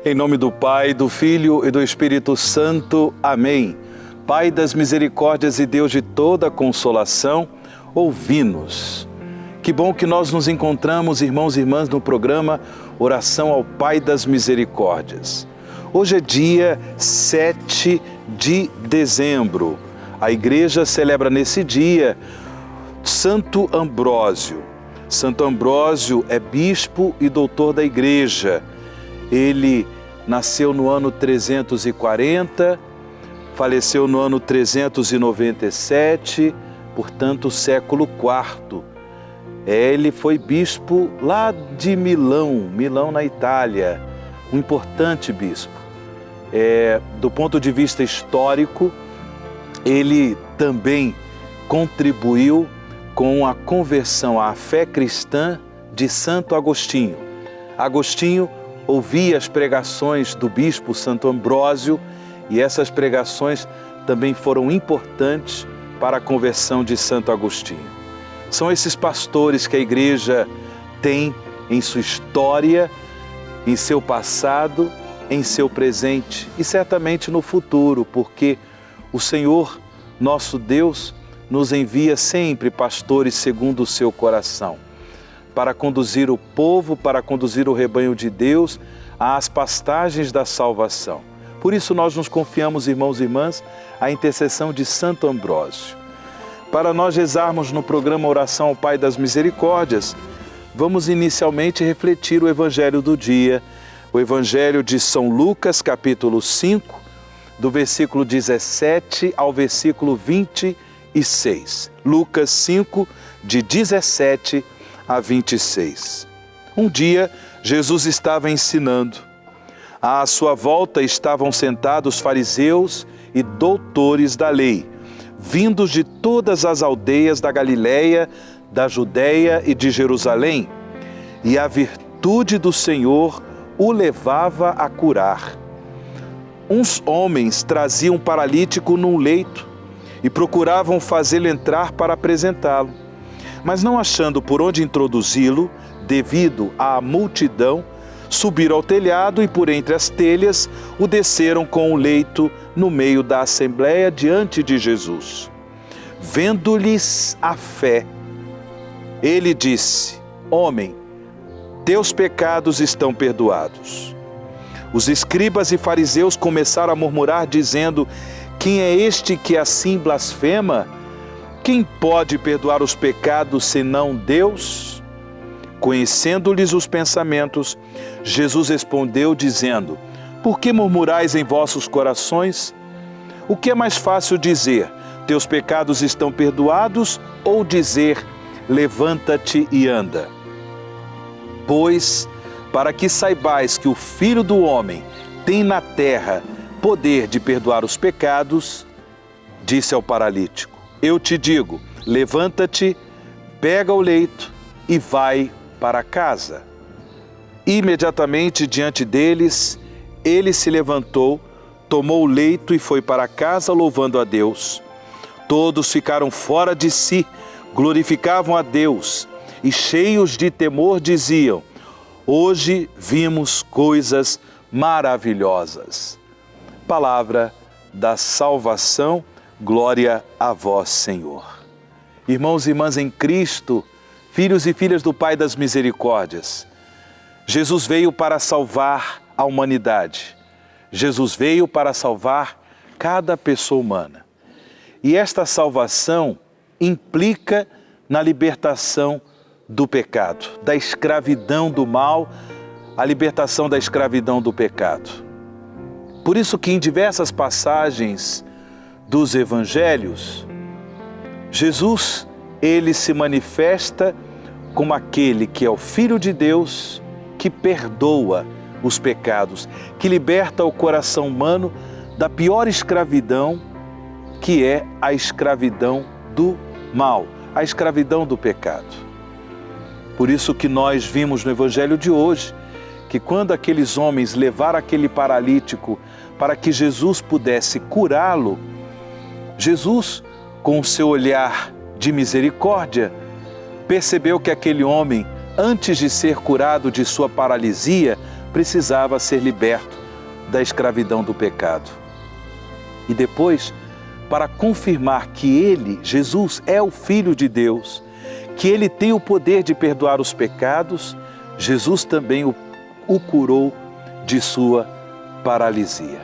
Em nome do Pai, do Filho e do Espírito Santo. Amém. Pai das misericórdias e Deus de toda consolação, ouvi-nos. Que bom que nós nos encontramos, irmãos e irmãs, no programa Oração ao Pai das Misericórdias. Hoje é dia 7 de dezembro. A Igreja celebra nesse dia Santo Ambrósio. Santo Ambrósio é bispo e doutor da Igreja. Ele nasceu no ano 340, faleceu no ano 397, portanto, século IV. Ele foi bispo lá de Milão na Itália, um importante bispo. Do ponto de vista histórico, ele também contribuiu com a conversão à fé cristã de Santo Agostinho. Agostinho ouvia as pregações do bispo Santo Ambrósio e essas pregações também foram importantes para a conversão de Santo Agostinho. São esses pastores que a Igreja tem em sua história, em seu passado, em seu presente e certamente no futuro, porque o Senhor, nosso Deus, nos envia sempre pastores segundo o seu coração, para conduzir o povo, para conduzir o rebanho de Deus às pastagens da salvação. Por isso nós nos confiamos, irmãos e irmãs, à intercessão de Santo Ambrósio. Para nós rezarmos no programa Oração ao Pai das Misericórdias, vamos inicialmente refletir o Evangelho do dia, o Evangelho de São Lucas, capítulo 5, do versículo 17 ao versículo 26. Lucas 5, de 17 a 26. Um dia, Jesus estava ensinando. À sua volta estavam sentados fariseus e doutores da lei, vindos de todas as aldeias da Galileia, da Judéia e de Jerusalém, e a virtude do Senhor o levava a curar. Uns homens traziam um paralítico num leito e procuravam fazê-lo entrar para apresentá-lo. Mas não achando por onde introduzi-lo, devido à multidão, subiram ao telhado e por entre as telhas o desceram com o leito no meio da assembleia diante de Jesus. Vendo-lhes a fé, ele disse: Homem, teus pecados estão perdoados. Os escribas e fariseus começaram a murmurar, dizendo: Quem é este que assim blasfema? Quem pode perdoar os pecados senão Deus? Conhecendo-lhes os pensamentos, Jesus respondeu dizendo: Por que murmurais em vossos corações? O que é mais fácil dizer: Teus pecados estão perdoados, ou dizer: Levanta-te e anda? Pois, para que saibais que o Filho do Homem tem na terra poder de perdoar os pecados, disse ao paralítico: Eu te digo, levanta-te, pega o leito e vai para casa. Imediatamente diante deles, ele se levantou, tomou o leito e foi para casa louvando a Deus. Todos ficaram fora de si, glorificavam a Deus e cheios de temor diziam: Hoje vimos coisas maravilhosas. Palavra da salvação, glória a vós, Senhor. Irmãos e irmãs em Cristo, filhos e filhas do Pai das Misericórdias, Jesus veio para salvar a humanidade. Jesus veio para salvar cada pessoa humana. E esta salvação implica na libertação do pecado, da escravidão do mal, a libertação da escravidão do pecado. Por isso que em diversas passagens dos Evangelhos, Jesus, ele se manifesta como aquele que é o Filho de Deus, que perdoa os pecados, que liberta o coração humano da pior escravidão, que é a escravidão do mal, a escravidão do pecado. Por isso que nós vimos no Evangelho de hoje, que quando aqueles homens levaram aquele paralítico para que Jesus pudesse curá-lo, Jesus, com o seu olhar de misericórdia, percebeu que aquele homem, antes de ser curado de sua paralisia, precisava ser liberto da escravidão do pecado. E depois, para confirmar que ele, Jesus, é o Filho de Deus, que ele tem o poder de perdoar os pecados, Jesus também o curou de sua paralisia.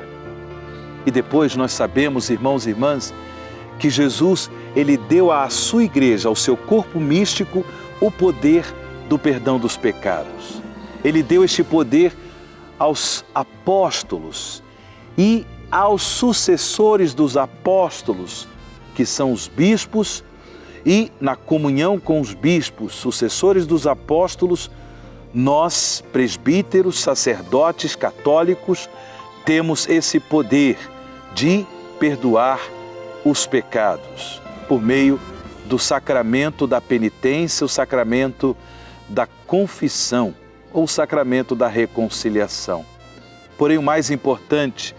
E depois nós sabemos, irmãos e irmãs, que Jesus, ele deu à sua igreja, ao seu corpo místico, o poder do perdão dos pecados. Ele deu este poder aos apóstolos e aos sucessores dos apóstolos, que são os bispos, e na comunhão com os bispos, sucessores dos apóstolos, nós, presbíteros, sacerdotes católicos, temos esse poder de perdoar os pecados por meio do sacramento da penitência, o sacramento da confissão ou o sacramento da reconciliação. Porém, o mais importante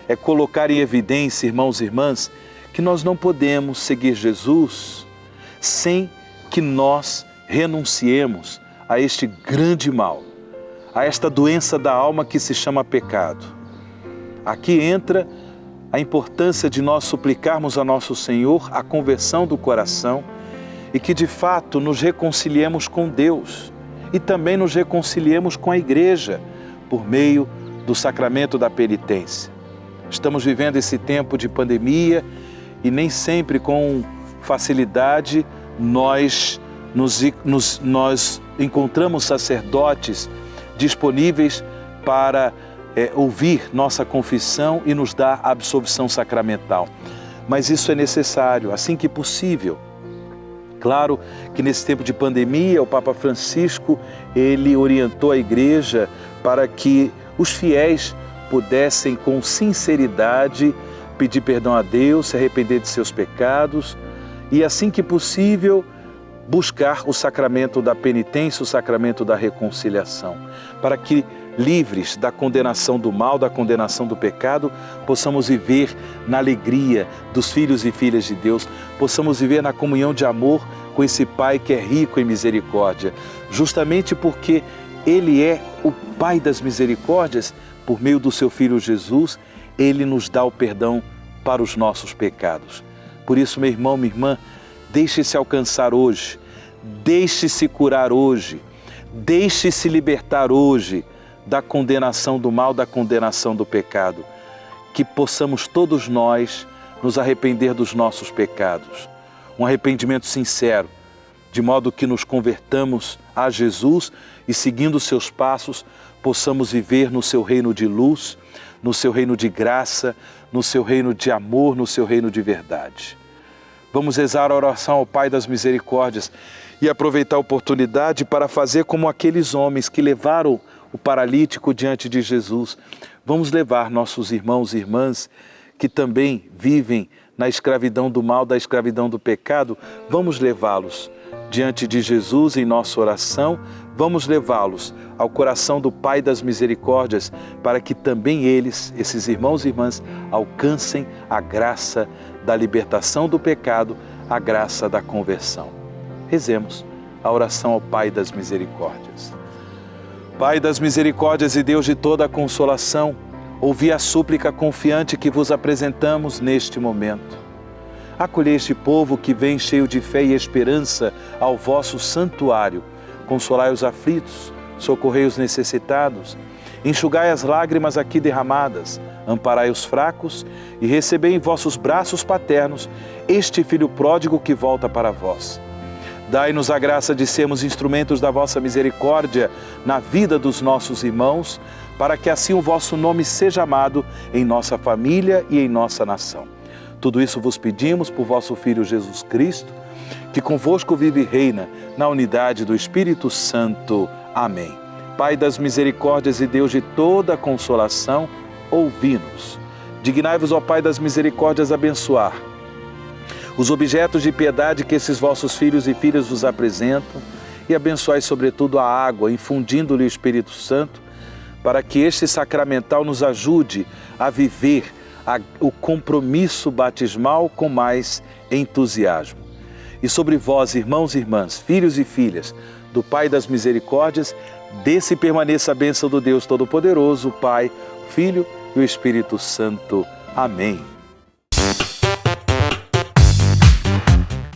é colocar em evidência, irmãos e irmãs, que nós não podemos seguir Jesus sem que nós renunciemos a este grande mal, a esta doença da alma que se chama pecado. Aqui entra a importância de nós suplicarmos a nosso Senhor a conversão do coração e que de fato nos reconciliemos com Deus e também nos reconciliemos com a Igreja por meio do sacramento da penitência. Estamos vivendo esse tempo de pandemia e nem sempre com facilidade nós encontramos sacerdotes disponíveis para ouvir nossa confissão e nos dar a absolvição sacramental. Mas isso é necessário, assim que possível. Claro que nesse tempo de pandemia, o Papa Francisco, ele orientou a Igreja para que os fiéis pudessem com sinceridade pedir perdão a Deus, se arrepender de seus pecados e, assim que possível, buscar o sacramento da penitência, o sacramento da reconciliação, para que, livres da condenação do mal, da condenação do pecado, possamos viver na alegria dos filhos e filhas de Deus, possamos viver na comunhão de amor com esse Pai que é rico em misericórdia, justamente porque Ele é o Pai das misericórdias. Por meio do seu Filho Jesus, Ele nos dá o perdão para os nossos pecados. Por isso, meu irmão, minha irmã, deixe-se alcançar hoje, deixe-se curar hoje, deixe-se libertar hoje da condenação do mal, da condenação do pecado. Que possamos todos nós nos arrepender dos nossos pecados. Um arrependimento sincero, de modo que nos convertamos a Jesus e, seguindo os seus passos, possamos viver no seu reino de luz, no seu reino de graça, no seu reino de amor, no seu reino de verdade. Vamos rezar a oração ao Pai das Misericórdias e aproveitar a oportunidade para fazer como aqueles homens que levaram o paralítico diante de Jesus. Vamos levar nossos irmãos e irmãs que também vivem na escravidão do mal, da escravidão do pecado, vamos levá-los diante de Jesus em nossa oração, vamos levá-los ao coração do Pai das Misericórdias, para que também eles, esses irmãos e irmãs, alcancem a graça da libertação do pecado, a graça da conversão. Rezemos a oração ao Pai das Misericórdias. Pai das misericórdias e Deus de toda a consolação, ouvi a súplica confiante que vos apresentamos neste momento. Acolhei este povo que vem cheio de fé e esperança ao vosso santuário. Consolai os aflitos, socorrei os necessitados, enxugai as lágrimas aqui derramadas, amparai os fracos e recebei em vossos braços paternos este Filho pródigo que volta para vós. Dai-nos a graça de sermos instrumentos da vossa misericórdia na vida dos nossos irmãos, para que assim o vosso nome seja amado em nossa família e em nossa nação. Tudo isso vos pedimos por vosso Filho Jesus Cristo, que convosco vive e reina na unidade do Espírito Santo. Amém. Pai das misericórdias e Deus de toda a consolação, ouvi-nos. Dignai-vos, ó Pai das misericórdias, abençoar os objetos de piedade que esses vossos filhos e filhas vos apresentam e abençoai sobretudo a água, infundindo-lhe o Espírito Santo, para que este sacramental nos ajude a viver o compromisso batismal com mais entusiasmo. E sobre vós, irmãos e irmãs, filhos e filhas do Pai das Misericórdias, desça e permaneça a bênção do Deus Todo-Poderoso, Pai, Filho e o Espírito Santo. Amém.